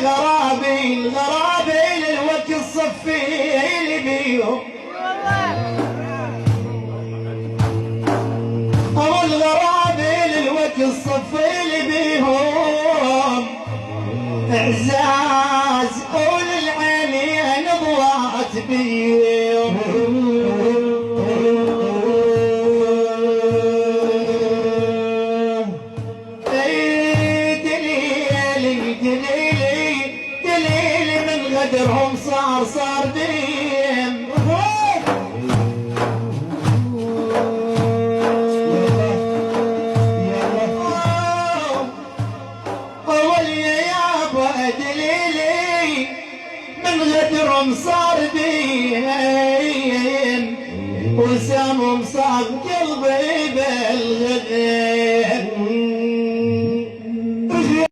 الغرابيل غرابيل الوقت الصفيل بيهم الغرابيل الوقت الصفيل بيهم اعزاز قول العينين ضوات بيهم دليلي من غدرهم صار بيهم دليلي من غدرهم صار بيهم وسامهم صاب قلبي بالغدر